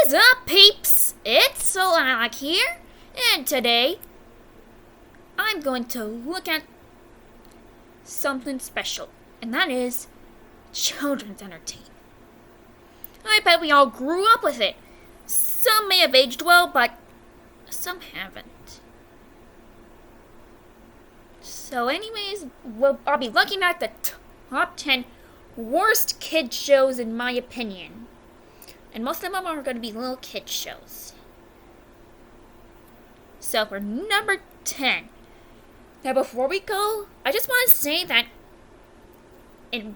is up, peeps? It's Solak here, and today I'm going to look at something special, and that is children's entertainment. I bet we all grew up with it. Some may have aged well, but some haven't. So anyways, I'll be looking at the top 10 worst kid shows in my opinion. And most of them are going to be little kid shows. So for number 10. Now before we go, I just want to say that the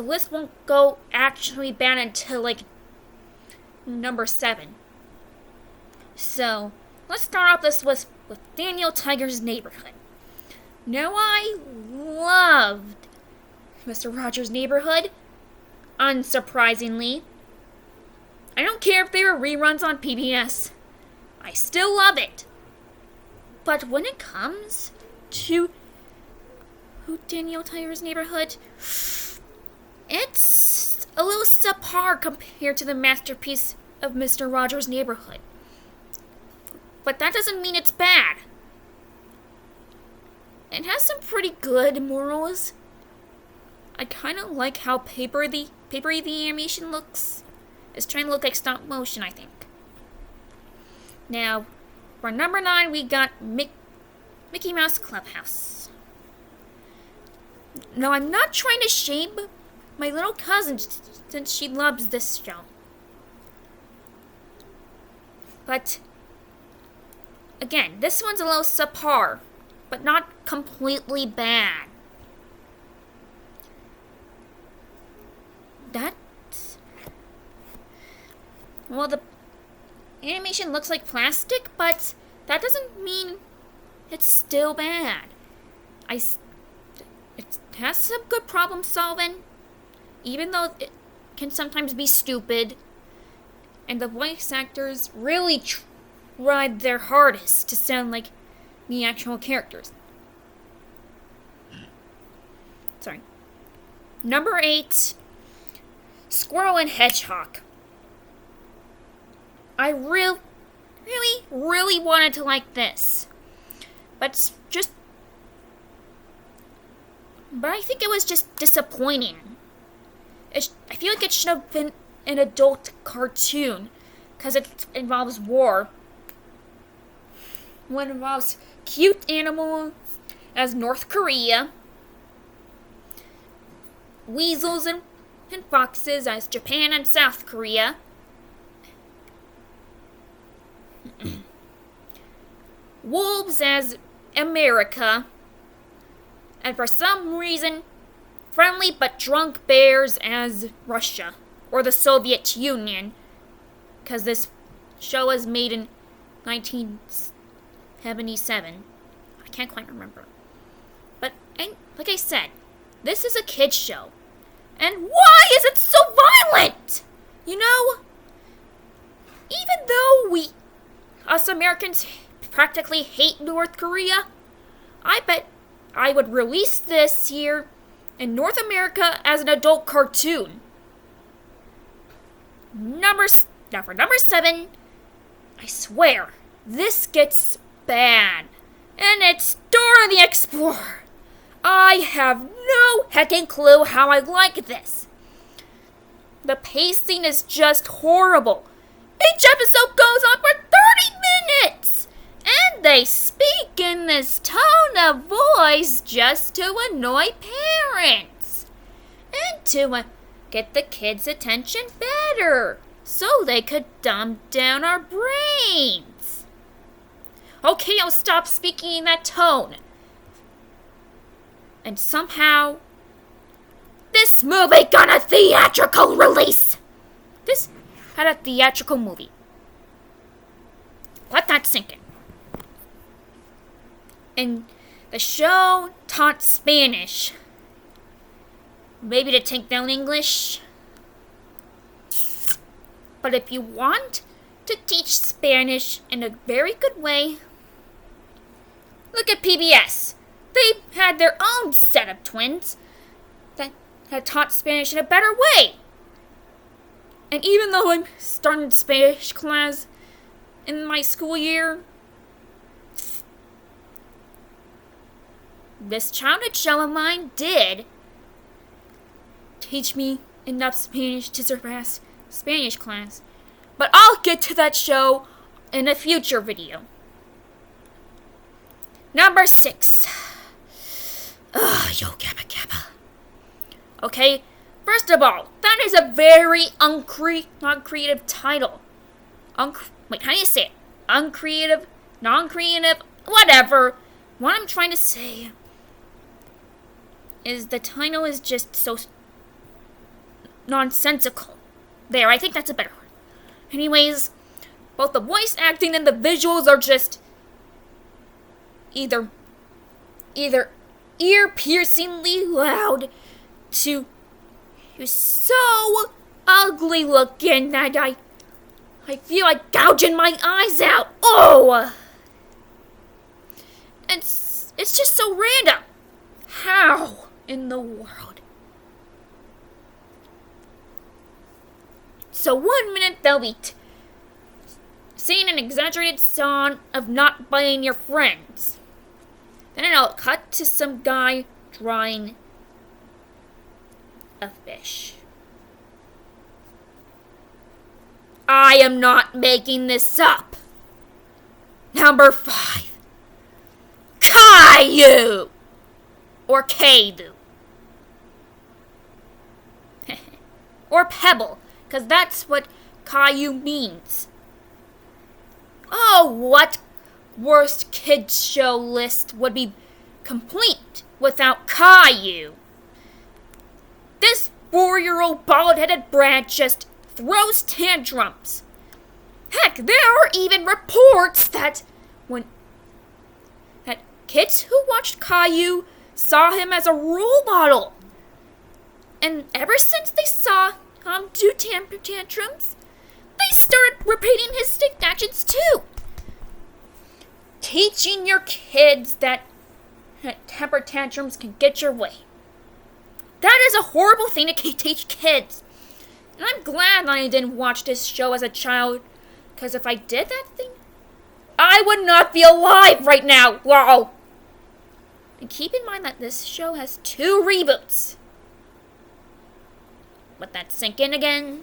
list won't go actually bad until like number 7. So let's start off this list with Daniel Tiger's Neighborhood. Now I loved Mr. Rogers' Neighborhood. Unsurprisingly. I don't care if they were reruns on PBS. I still love it. But when it comes to Daniel Tiger's Neighborhood, it's a little subpar compared to the masterpiece of Mr. Rogers' Neighborhood. But that doesn't mean it's bad. It has some pretty good morals. I kind of like how papery the animation looks. It's trying to look like stop motion, I think. Now, for number 9, we got Mickey Mouse Clubhouse. Now, I'm not trying to shame my little cousin since she loves this show. But, again, this one's a little subpar, but not completely bad. Well, the animation looks like plastic, but that doesn't mean it's still bad. It has some good problem solving, even though it can sometimes be stupid. And the voice actors really tried their hardest to sound like the actual characters. Sorry. Number 8, Squirrel and Hedgehog. I really wanted to like this. But I think it was just disappointing. I feel like it should have been an adult cartoon, because it involves war. One involves cute animals as North Korea, weasels and foxes as Japan and South Korea, wolves as America, and for some reason, friendly but drunk bears as Russia, or the Soviet Union, because this show was made in 1977. I can't quite remember. But, like I said, this is a kid's show. And why is it so violent? You know, even though us Americans practically hate North Korea, I bet I would release this here in North America as an adult cartoon. Now for number 7, I swear, this gets bad. And it's Dora the Explorer. I have no heckin' clue how I like this. The pacing is just horrible. Each episode goes on for 30 minutes. And they speak in this tone of voice just to annoy parents. And to get the kids' attention better, so they could dumb down our brains. Okay, I'll stop speaking in that tone. And somehow, this movie got a theatrical release. This had a theatrical movie. Let that sink in. And the show taught Spanish. Maybe to take down English. But if you want to teach Spanish in a very good way, look at PBS. They had their own set of twins that had taught Spanish in a better way. And even though I'm starting Spanish class in my school year, this childhood show of mine did teach me enough Spanish to surpass Spanish class. But I'll get to that show in a future video. Number 6. Yo Kappa Kappa. Okay, first of all, that is a very non-creative title. Wait, how do you say it? Uncreative, non-creative, whatever. What I'm trying to say is the title is just so nonsensical. There, I think that's a better word. Anyways, both the voice acting and the visuals are just either ear-piercingly loud to so ugly looking that I feel like gouging my eyes out. Oh! It's just so random. How in the world? So 1 minute they'll be saying an exaggerated song of not biting your friends. Then it'll cut to some guy drawing a fish. I am not making this up. Number 5. Caillou! Or Caillou. Or Pebble, because that's what Caillou means. Oh, what worst kids show list would be complete without Caillou? This 4-year-old bald-headed brat just throws tantrums. Heck, there are even reports that kids who watched Caillou saw him as a role model. And ever since they saw him do tantrums, they started repeating his actions too. Teaching your kids that temper tantrums can get your way. That is a horrible thing to teach kids. And I'm glad I didn't watch this show as a child, because if I did that thing, I would not be alive right now. Wow. And keep in mind that this show has 2 reboots. Let that sink in again.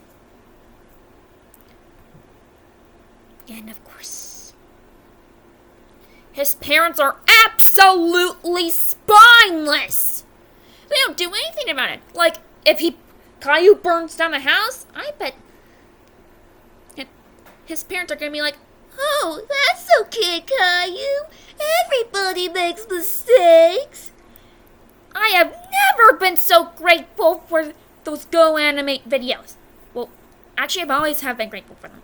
And of course, his parents are absolutely spineless. They don't do anything about it. Like, if Caillou burns down the house, I bet his parents are going to be like, oh, that's okay, Caillou. Everybody makes mistakes. I have never been so grateful for those Go Animate videos. Well, actually, I've always have been grateful for them.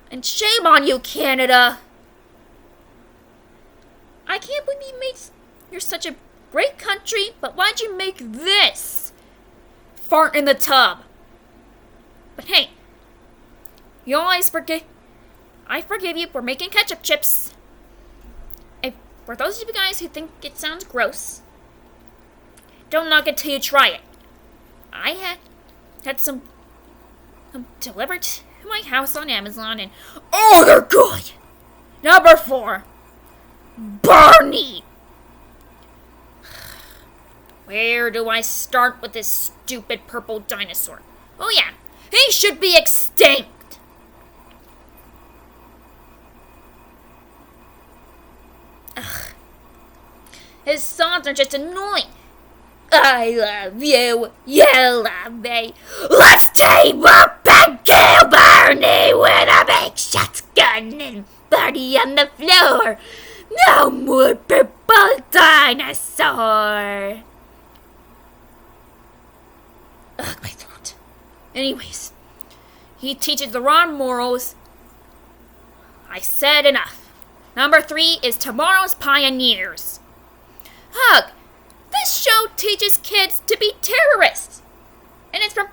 And shame on you, Canada. I can't believe you're such a great country, but why'd you make this? Fart in the tub. But hey, you always forget. I forgive you for making ketchup chips. For those of you guys who think it sounds gross, don't knock it till you try it. I had some delivered to my house on Amazon, and oh, they're good. Number 4, Barney. Where do I start with this stupid purple dinosaur? Oh yeah, he should be extinct. Ugh. His songs are just annoying. I love you, you love me. Let's team up and kill Barney with a big shotgun and Barney on the floor. No more purple dinosaur. Ugh, my throat. Anyways, he teaches the wrong morals. I said enough. Number 3 is Tomorrow's Pioneers. Ugh, this show teaches kids to be terrorists. And it's from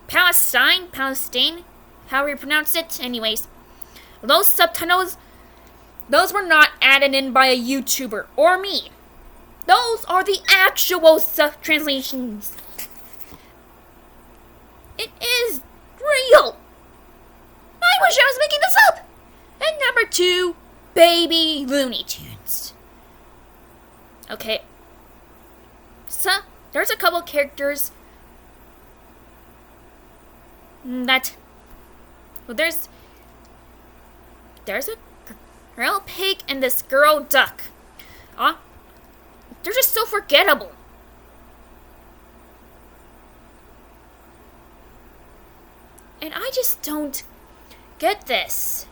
Palestine, however you pronounce it. Anyways, those subtitles, those were not added in by a YouTuber or me. Those are the actual translations. It is real. I wish I was making this up. And number 2, Baby Looney Tunes. Okay. So, there's a couple characters that... Well, there's a girl pig and this girl duck. They're just so forgettable. And I just don't get this.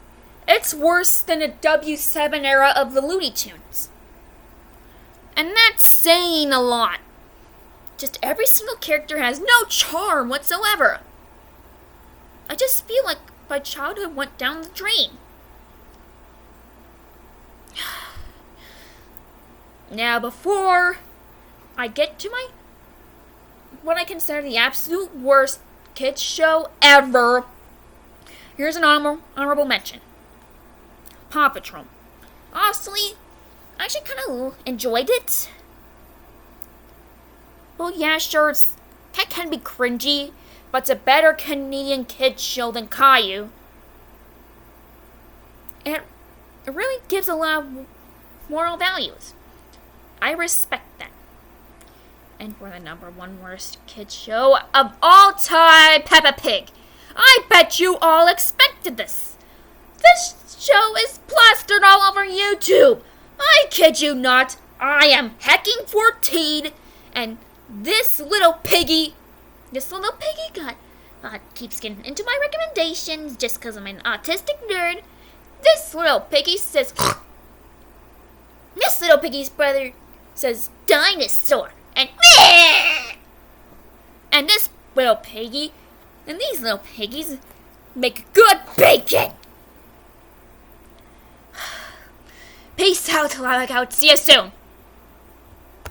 It's worse than the W7 era of the Looney Tunes. And that's saying a lot. Just every single character has no charm whatsoever. I just feel like my childhood went down the drain. Now, before I get to what I consider the absolute worst kids show ever, here's an honorable mention. Paw Patrol. Honestly, I actually kind of enjoyed it. Well, yeah, sure, it can be cringy, but it's a better Canadian kids show than Caillou. It really gives a lot of moral values. I respect that. And for the number 1 worst kids show of all time, Peppa Pig. I bet you all expected this. This show is plastered all over YouTube. I kid you not. I am hecking 14, and this little piggy keeps getting into my recommendations just because I'm an autistic nerd. This little piggy says... This little piggy's brother says dinosaur, and this little piggy and these little piggies make good bacon. Peace out, Lilac out. See you soon.